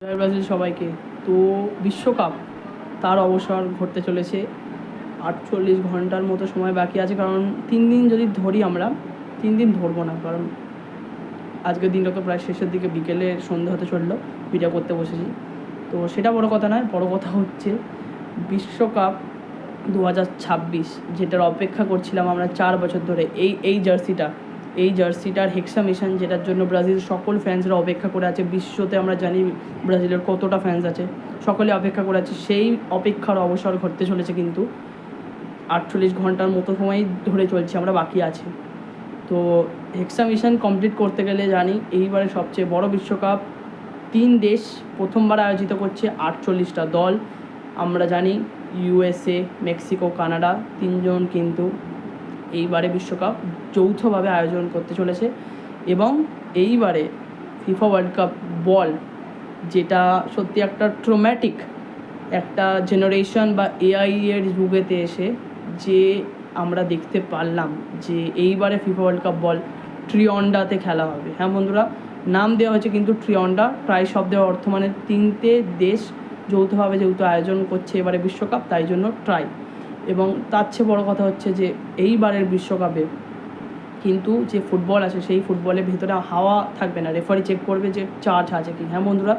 জয় Brazil সবাইকে। তো বিশ্বকাপ তার অবসর ঘটতে চলেছে, 48 ঘন্টার মতো সময় বাকি আছে। কারণ 3 দিন যদি ধরি, আমরা 3 দিন ধরবো না, কারণ আজকের দিনটা তো প্রায় শেষের দিকে, বিকেলে সন্ধ্যা হতে চললো, ভিডিও করতে বসেছি। তো সেটা বড় কথা নয়, বড় কথা হচ্ছে বিশ্বকাপ 2026, যেটার অপেক্ষা করছিলাম আমরা 4 বছর ধরে। এই জার্সিটার হেক্সা মিশন, যেটার জন্য ব্রাজিল সকল ফ্যান্সরা অপেক্ষা করে আছে। বিশ্বতে আমরা জানি ব্রাজিলের কতটা ফ্যান্স আছে, সকলে অপেক্ষা করে আছে। সেই অপেক্ষার অবসর ঘটতে চলেছে, কিন্তু 48 ঘন্টার মতো সময় ধরে চলছে, আমরা বাকি আছে। তো হেক্সা মিশন কমপ্লিট করতে গেলে জানি এইবারে সবচেয়ে বড় বিশ্বকাপ, 3 দেশ প্রথমবার আয়োজিত করছে, 48টা দল। আমরা জানি USA, মেক্সিকো, কানাডা, 3জন কিন্তু এইবারে বিশ্বকাপ যৌথভাবে আয়োজন করতে চলেছে। এবং এইবারে ফিফা ওয়ার্ল্ড কাপ বল, যেটা সত্যি একটা ট্রমেটিক একটা জেনারেশন বা AI এর যুগেতে এসে যে আমরা দেখতে পারলাম যে এইবারে ফিফা ওয়ার্ল্ড কাপ বল ট্রিয়ন্ডাতে খেলা হবে। হ্যাঁ বন্ধুরা, নাম দেওয়া হয়েছে কিন্তু ট্রিয়ন্ডা, ট্রাই শব্দের অর্থ মানে 3টে দেশ যৌথভাবে যেহেতু আয়োজন করছে এবারে বিশ্বকাপ, তাই জন্য ট্রাই। এবং তার চেয়ে বড়ো কথা হচ্ছে যে এইবারের বিশ্বকাপে কিন্তু যে ফুটবল আছে, সেই ফুটবলের ভেতরে হাওয়া থাকবে না, রেফারি চেক করবে যে চার্জ আছে কি। হ্যাঁ বন্ধুরা,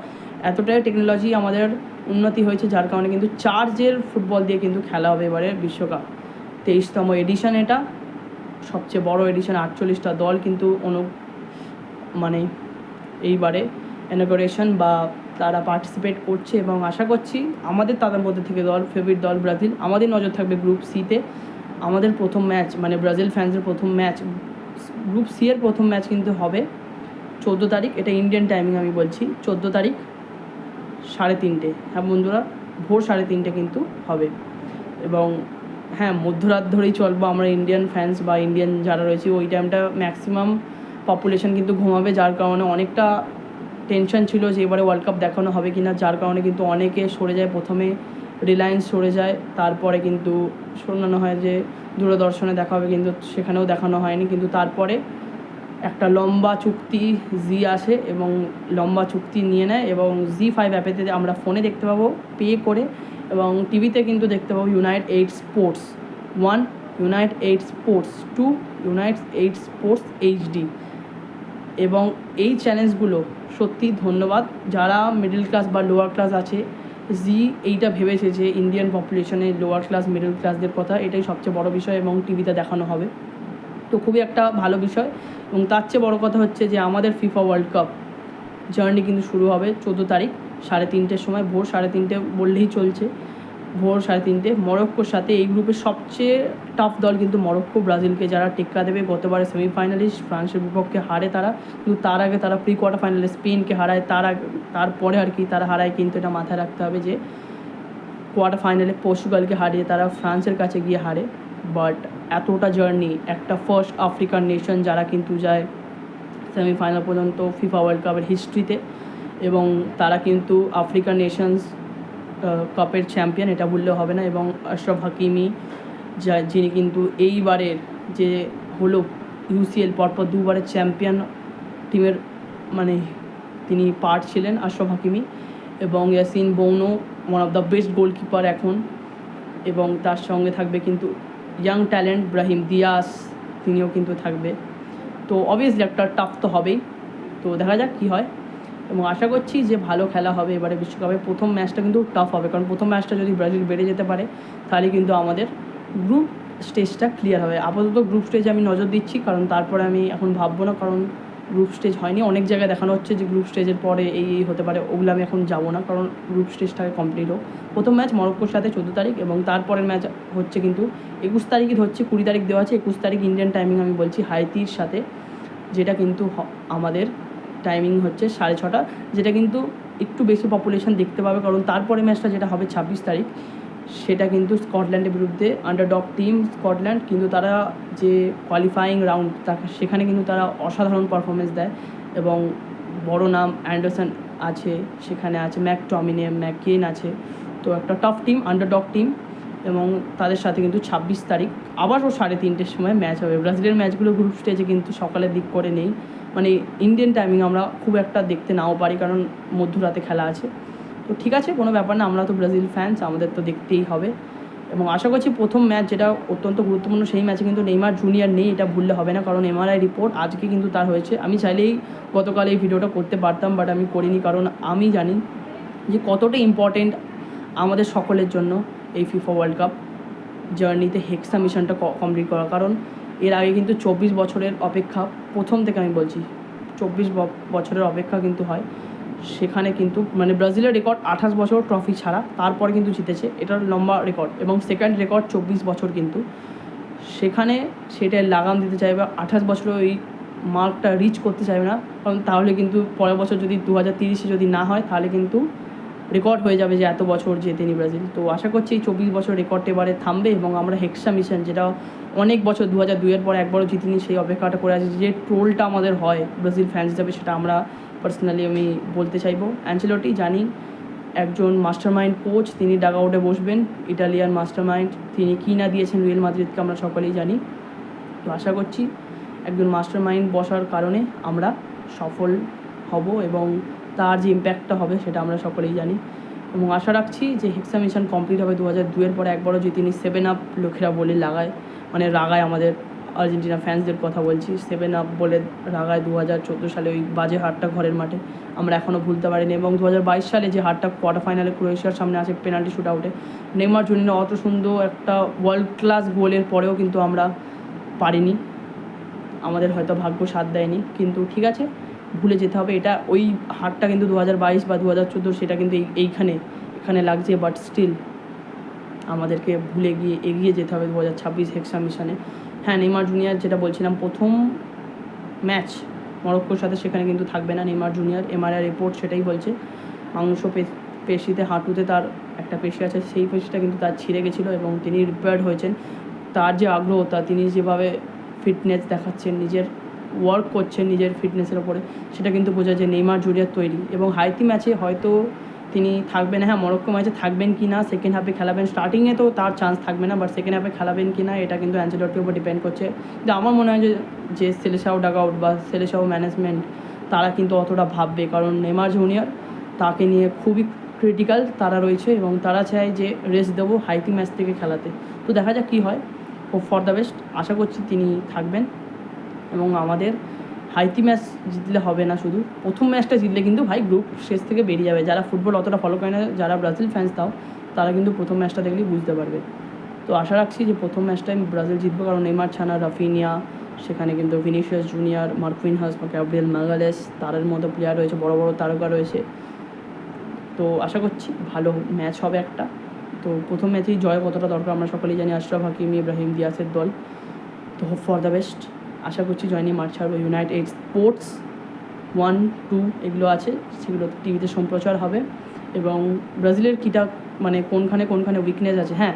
এতটাই টেকনোলজি আমাদের উন্নতি হয়েছে, যার কারণে কিন্তু চার্জের ফুটবল দিয়ে কিন্তু খেলা হবে এবারে বিশ্বকাপ। 23তম এডিশন, এটা সবচেয়ে বড় এডিশন। 48টা দল কিন্তু মানে এইবারে ইনঅগ্রেশন বা তারা পার্টিসিপেট করছে। এবং আশা করছি আমাদের তাদের মধ্যে থেকে ফেভারিট দল ব্রাজিল। আমাদের নজর থাকবে গ্রুপ সিতে। আমাদের প্রথম ম্যাচ, মানে ব্রাজিল ফ্যান্সের প্রথম ম্যাচ, গ্রুপ সি এর প্রথম ম্যাচ কিন্তু হবে 14 তারিখ। এটা ইন্ডিয়ান টাইমিং আমি বলছি, 14 তারিখ 3:30। হ্যাঁ বন্ধুরা, ভোর 3:30 কিন্তু হবে। এবং হ্যাঁ, মধ্যরাত ধরেই চলবো আমরা ইন্ডিয়ান ফ্যান্স বা ইন্ডিয়ান যারা রয়েছে, ওই টাইমটা ম্যাক্সিমাম পপুলেশন কিন্তু ঘুমাবে, যার কারণে অনেকটা টেনশন ছিল যে এবারে ওয়ার্ল্ড কাপ দেখানো হবে কি না। যার কারণে কিন্তু অনেকে সরে যায়, প্রথমে রিলায়েন্স সরে যায়, তারপরে কিন্তু শোনানো হয় যে দূরদর্শনে দেখা হবে, কিন্তু সেখানেও দেখানো হয়নি। কিন্তু তারপরে একটা লম্বা চুক্তি জি আসে এবং লম্বা চুক্তি নিয়ে নেয়, এবং জি5 অ্যাপেতে আমরা ফোনে দেখতে পাবো পে করে, এবং টিভিতে কিন্তু দেখতে পাবো Unite8 Sports 1, Unite8 Sports 2, Unite8 Sports HD। এবং এই চ্যানেলসগুলো সত্যি ধন্যবাদ, যারা মিডল ক্লাস বা লোয়ার ক্লাস আছে, জি এইটা ভেবেছে যে ইন্ডিয়ান পপুলেশনে লোয়ার ক্লাস মিডল ক্লাসদের কথা, এটাই সবচেয়ে বড় বিষয়, এবং টিভিতে দেখানো হবে। তো খুবই একটা ভালো বিষয়। এবং তার চেয়ে বড়ো কথা হচ্ছে যে আমাদের ফিফা ওয়ার্ল্ড কাপ জার্নি কিন্তু শুরু হবে 14 তারিখ 3:30 সময়, ভোর 3:30 বললেই চলছে, ভোর 3:30 মরক্কোর সাথে। এই গ্রুপের সবচেয়ে টাফ দল কিন্তু মরক্কো, ব্রাজিলকে যারা টেক্কা দেবে। গতবারে সেমিফাইনালিস্ট ফ্রান্সের বিপক্ষে হারে তারা, কিন্তু তার আগে তারা প্রি কোয়ার্টার ফাইনালে স্পেনকে হারায়, তারপরে আর কি তারা হারায়। কিন্তু এটা মাথায় রাখতে হবে যে কোয়ার্টার ফাইনালে পর্তুগালকে হারিয়ে তারা ফ্রান্সের কাছে গিয়ে হারে। বাট এতটা জার্নি, একটা ফার্স্ট আফ্রিকান নেশন যারা কিন্তু যায় সেমিফাইনাল পর্যন্ত ফিফা ওয়ার্ল্ড কাপের হিস্ট্রিতে, এবং তারা কিন্তু আফ্রিকান নেশনস কাপের চ্যাম্পিয়ন, এটা বললেও হবে না। এবং আশরাফ হাকিমি, যিনি কিন্তু এইবারের যে হলো UCL পরপর 2বারের চ্যাম্পিয়ন টিমের, মানে তিনি পার্ট ছিলেন আশরাফ হাকিমি। এবং Yassine Bounou, one of the best goalkeeper এখন। এবং তার সঙ্গে থাকবে কিন্তু ইয়াং ট্যালেন্ট ব্রাহিম দিয়াস, তিনিও কিন্তু থাকবে। তো অবভিয়াসলি একটা টাফ তো হবেই, তো দেখা যাক কী হয়। এবং আশা করছি যে ভালো খেলা হবে এবারে বিশ্বকাপে। প্রথম ম্যাচটা কিন্তু টাফ হবে, কারণ প্রথম ম্যাচটা যদি ব্রাজিল বেড়ে যেতে পারে, তাহলে কিন্তু আমাদের গ্রুপ স্টেজটা ক্লিয়ার হবে। আপাতত গ্রুপ স্টেজে আমি নজর দিচ্ছি, কারণ তারপরে আমি এখন ভাববো না, কারণ গ্রুপ স্টেজ হয়নি। অনেক জায়গায় দেখানো হচ্ছে যে গ্রুপ স্টেজের পরে এই হতে পারে, ওগুলো আমি এখন যাবো না, কারণ গ্রুপ স্টেজটাকে কমপ্লিট হোক। প্রথম ম্যাচ মরক্কোর সাথে 14 তারিখ, এবং তারপরের ম্যাচ হচ্ছে কিন্তু 21 তারিখই হচ্ছে, 20 তারিখ দেওয়া আছে। 21 তারিখ ইন্ডিয়ান টাইমিং আমি বলছি, হাইতির সাথে, যেটা কিন্তু আমাদের টাইমিং হচ্ছে 6:30, যেটা কিন্তু একটু বেশি পপুলেশন দেখতে পাবে। কারণ তারপরে ম্যাচটা যেটা হবে 26 তারিখ, সেটা কিন্তু স্কটল্যান্ডের বিরুদ্ধে, আন্ডারডগ টিম স্কটল্যান্ড, কিন্তু তারা যে কোয়ালিফাইং রাউন্ড, সেখানে কিন্তু তারা অসাধারণ পারফরমেন্স দেয়। এবং বড় নাম অ্যান্ডারসন আছে, সেখানে আছে ম্যাকটমিনে, ম্যাককেন আছে। তো একটা টাফ টিম, আন্ডারডগ টিম। এবং তাদের সাথে কিন্তু 26 তারিখ আবারও 3:30 সময় ম্যাচ হবে। ব্রাজিলের ম্যাচগুলো গ্রুপ স্টেজে কিন্তু সকালের দিক করে নেই, মানে ইন্ডিয়ান টাইমিং আমরা খুব একটা দেখতে নাও পারি, কারণ মধ্যরাতে খেলা আছে। তো ঠিক আছে, কোনো ব্যাপার না, আমরা তো ব্রাজিল ফ্যান্স, আমাদের তো দেখতেই হবে। এবং আশা করছি প্রথম ম্যাচ যেটা অত্যন্ত গুরুত্বপূর্ণ, সেই ম্যাচে কিন্তু নেইমার জুনিয়র নেই, এটা ভুললে হবে না, কারণ এমআরআই রিপোর্ট আজকে কিন্তু তার হয়েছে। আমি চাইলেই গতকাল এই ভিডিওটা করতে পারতাম, বাট আমি করিনি, কারণ আমি জানি যে কতটা ইম্পর্টেন্ট আমাদের সকলের জন্য এই ফিফা ওয়ার্ল্ড কাপ জার্নিতে হেক্সা মিশনটা কমপ্লিট করা। কারণ এর আগে কিন্তু 24 বছরের অপেক্ষা, প্রথম থেকে আমি বলছি 24 বছরের অপেক্ষা কিন্তু হয়। সেখানে কিন্তু মানে ব্রাজিলের রেকর্ড 28 বছর ট্রফি ছাড়া, তারপরে কিন্তু জিতেছে, এটার লম্বা রেকর্ড, এবং সেকেন্ড রেকর্ড 24 বছর কিন্তু। সেখানে সেটাই লাগাম দিতে চাইবে, 28 বছরে ওই মার্কটা রিচ করতে চাইবে না, কারণ তাহলে কিন্তু পরের বছর যদি 2030 যদি না হয়, তাহলে কিন্তু রেকর্ড হয়ে যাবে যে এত বছর জেতেনি ব্রাজিল। তো আশা করছি এই 24 বছর রেকর্ড এবারে থামবে, এবং আমরা হেক্সা মিশন, যেটা অনেক বছর 2002-এর পর একবারও জিতিনি, সেই অপেক্ষাটা করে আছে। যে ট্রোলটা আমাদের হয় ব্রাজিল ফ্যান্স হিসাবে, সেটা আমরা পার্সোনালি আমি বলতে চাইবো। অ্যাঞ্চেলোটি জানি একজন মাস্টার মাইন্ড কোচ, তিনি ডাগ আউটে বসবেন, ইটালিয়ান মাস্টার মাইন্ড, তিনি কী না দিয়েছেন রিয়েল মাদ্রিদকে আমরা সকলেই জানি। তো আশা করছি একজন মাস্টার মাইন্ড বসার কারণে আমরা সফল হব, এবং তার যে ইম্প্যাক্টটা হবে সেটা আমরা সকলেই জানি। এবং আশা রাখছি যে হেক্সা মিশন কমপ্লিট হবে। 2002-এর পরে একবারও জিতিনি, 7 আপ লোকেরা বলে লাগায়, মানে রাগায়, আমাদের আর্জেন্টিনা ফ্যান্সদের কথা বলছি, 7 আপ বলে রাগায় 2014 সালে ওই বাজে হারটা ঘরের মাঠে, আমরা এখনও ভুলতে পারিনি। এবং 2022 সালে যে হারটা কোয়ার্টার ফাইনালে ক্রোয়েশিয়ার সামনে আছে পেনাল্টি শুট আউটে, নেইমার জুনিয়র অত সুন্দর একটা ওয়ার্ল্ড ক্লাস গোলের পরেও কিন্তু আমরা পারিনি, আমাদের হয়তো ভাগ্য সাথ দেয়নি, কিন্তু ঠিক আছে, ভুলে যেতে হবে এটা। ওই হারটা কিন্তু 2022 বা 2014 সেটা কিন্তু এখানে লাগছে, বাট স্টিল আমাদেরকে ভুলে গিয়ে এগিয়ে যেতে হবে 2026 হেক্সা মিশনে। হ্যাঁ, নেইমার জুনিয়র যেটা বলছিলাম, প্রথম ম্যাচ মরক্কোর সাথে, সেখানে কিন্তু থাকবে না নেইমার জুনিয়র। এমআরআই রিপোর্ট সেটাই বলছে, মাংস পেশিতে, হাঁটুতে তার একটা পেশি আছে, সেই পেশিটা কিন্তু তার ছিঁড়ে গেছিলো, এবং তিনি রিপেয়ার্ড হয়েছেন। তার যে আগ্রহ, তিনি যেভাবে ফিটনেস দেখাচ্ছেন, নিজের ওয়ার্ক করছেন নিজের ফিটনেসের ওপরে, সেটা কিন্তু বোঝা যায় নেইমার জুনিয়র তৈরি। এবং হাইতি ম্যাচে হয়তো তিনি থাকবেন, হ্যাঁ মরক্কো ম্যাচে থাকবেন কি না, সেকেন্ড হাফে খেলাবেন, স্টার্টিংয়ে তো তার চান্স থাকবে না, বাট সেকেন্ড হাফে খেলাবেন কি না এটা কিন্তু অ্যাঞ্চেলোটির উপর ডিপেন্ড করছে। কিন্তু আমার মনে হয় যে সেলেসাও ডাগ আউট বা সেলেসাও ম্যানেজমেন্ট, তারা কিন্তু অতটা ভাববে, কারণ নেইমার জুনিয়র তাকে নিয়ে খুবই ক্রিটিক্যাল তারা রয়েছে, এবং তারা চায় যে রেস্ট দেবো হাইতি ম্যাচ থেকে খেলাতে। তো দেখা যাক কী হয়, হোপ ফর দ্য বেস্ট। আশা করছি তিনি থাকবেন, এবং আমাদের হাইতি ম্যাচ জিতলে হবে না, শুধু প্রথম ম্যাচটা জিতলে কিন্তু ভাই গ্রুপ শেষ থেকে বেরিয়ে যাবে। যারা ফুটবল অতটা ফলো করে না, যারা ব্রাজিল ফ্যান্স তাও, তারা কিন্তু প্রথম ম্যাচটা দেখলেই বুঝতে পারবে। তো আশা রাখছি যে প্রথম ম্যাচটাই ব্রাজিল জিতবে, কারণ নেইমার ছাড়া রাফিনিয়া, সেখানে কিন্তু ভিনিসিয়াস জুনিয়র, মার্কুইনহাস বা গ্যাব্রিয়েল মাগালেস, তাদের মতো প্লেয়ার রয়েছে, বড় বড় তারকা রয়েছে। তো আশা করছি ভালো ম্যাচ হবে একটা। তো প্রথম ম্যাচেই জয় কতটা দরকার আমরা সকলেই জানি, আশরাফ হাকিমি, ইব্রাহিম দিয়াসের দল। তো হোপ ফর দ্য বেস্ট। আশা করছি জয় নিয়ে মাঠ ছাড়বো। ইউনাইটেড স্পোর্টস 1, 2 এগুলো আছে, সেগুলো টিভিতে সম্প্রচার হবে, এবং ব্রাজিলের কীটা মানে কোনখানে উইকনেস আছে, হ্যাঁ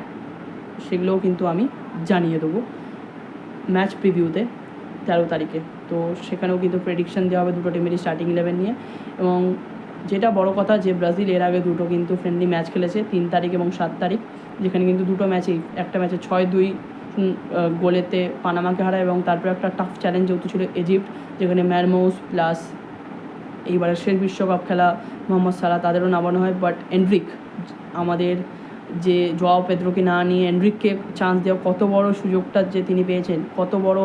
সেগুলোও কিন্তু আমি জানিয়ে দেবো ম্যাচ প্রিভিউতে 13 তারিখে। তো সেখানেও কিন্তু প্রেডিকশান দেওয়া হবে দুটো টিমেরই স্টার্টিং 11 নিয়ে। এবং যেটা বড় কথা, যে ব্রাজিল এর আগে দুটো কিন্তু ফ্রেন্ডলি ম্যাচ খেলেছে, 3 তারিখ এবং 7 তারিখ, যেখানে কিন্তু দুটো ম্যাচেই, একটা ম্যাচে 6-2 গোলেতে পানামাকে হারায়, এবং তারপর একটা টাফ চ্যালেঞ্জ যেহেতু ছিল ইজিপ্ট, যেখানে ম্যারমোস প্লাস এইবারের শেষ বিশ্বকাপ খেলা মোহাম্মদ সালাহ, তাদেরও নামানো হয়। বাট এনরিক, আমাদের যে জোয়াও পেদ্রোকে না নিয়ে এনরিককে চান্স দেওয়া, কত বড় সুযোগটা যে তিনি পেয়েছেন, কত বড়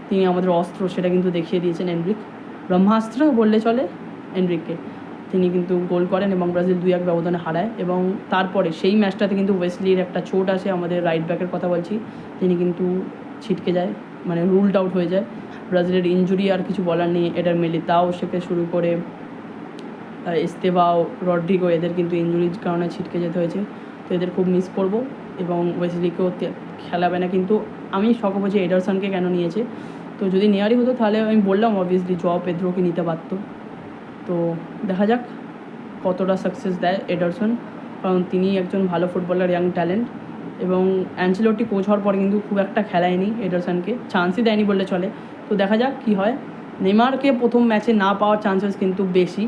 তিনি আমাদের অস্ত্র, সেটা কিন্তু দেখিয়ে দিয়েছেন এনরিক। ব্রহ্মাস্ত্র বললে চলে এনরিককে, তিনি কিন্তু গোল করেন এবং ব্রাজিল 2-1 ব্যবধানে হারায়। এবং তারপরে সেই ম্যাচটাতে কিন্তু ওয়েসলির একটা চোট আসে, আমাদের রাইট ব্যাকের কথা বলছি, তিনি কিন্তু ছিটকে যায়, মানে রুলড আউট হয়ে যায়। ব্রাজিলের ইনজুরি আর কিছু বলার নেই, এটার মিলিতাও থেকে শুরু করে এস্তেভাও, রড্রিগো, এদের কিন্তু ইনজুরির কারণে ছিটকে যেতে হয়েছে। তো এদের খুব মিস করবো, এবং ওয়েসলিকেও খেলাবে না। কিন্তু আমি শখ বলছি এডারসনকে কেন নিয়েছে, তো যদি নেয়ারই হতো তাহলে আমি বললাম অবভিয়াসলি জোয়াও পেদ্রোকে নিতে পারতো। তো দেখা যাক কতটা সাকসেস দেয় এডারসন, কারণ তিনি একজন ভালো ফুটবলার, ইয়াং ট্যালেন্ট। এবং অ্যাঞ্চেলোটি কোচ হওয়ার পরে কিন্তু খুব একটা খেলায়নি এডারসনকে, চান্সই দেয়নি বললে চলে। তো দেখা যাক কী হয়। নেইমারকে প্রথম ম্যাচে না পাওয়ার চান্সেস কিন্তু বেশি,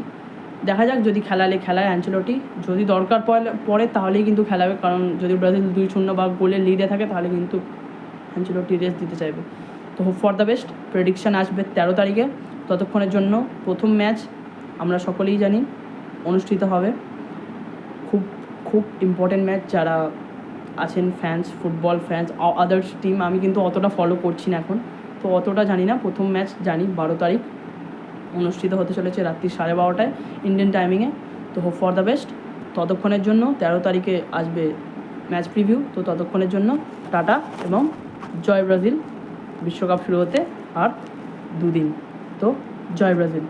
দেখা যাক যদি খেলায় অ্যাঞ্চেলোটি, যদি দরকার পড়ে তাহলেই কিন্তু খেলাবে, কারণ যদি ব্রাজিল 2-0 বা গোলের লিডে থাকে তাহলে কিন্তু অ্যাঞ্চেলোটি রেস্ট দিতে চাইবে। তো hope for the best. Prediction আসবে 13 তারিখে, ততক্ষণের জন্য প্রথম ম্যাচ আমরা সকলেই জানি অনুষ্ঠিত হবে। খুব খুব ইম্পর্টেন্ট ম্যাচ। যারা আছেন fans, football fans, others team আমি কিন্তু অতটা ফলো করছি না এখন, তো অতটা জানি না। প্রথম ম্যাচ জানি 12 তারিখ অনুষ্ঠিত হতে চলেছে রাত্রি 12:30টায় ইন্ডিয়ান টাইমিংয়ে। তো হোপ ফর দ্য বেস্ট। ততক্ষণের জন্য 13 তারিখে আসবে ম্যাচ প্রিভিউ। তো ততক্ষণের জন্য টাটা এবং জয় ব্রাজিল। বিশ্বকাপ শুরু হতে আর 2 দিন। তো জয় ব্রাজিল।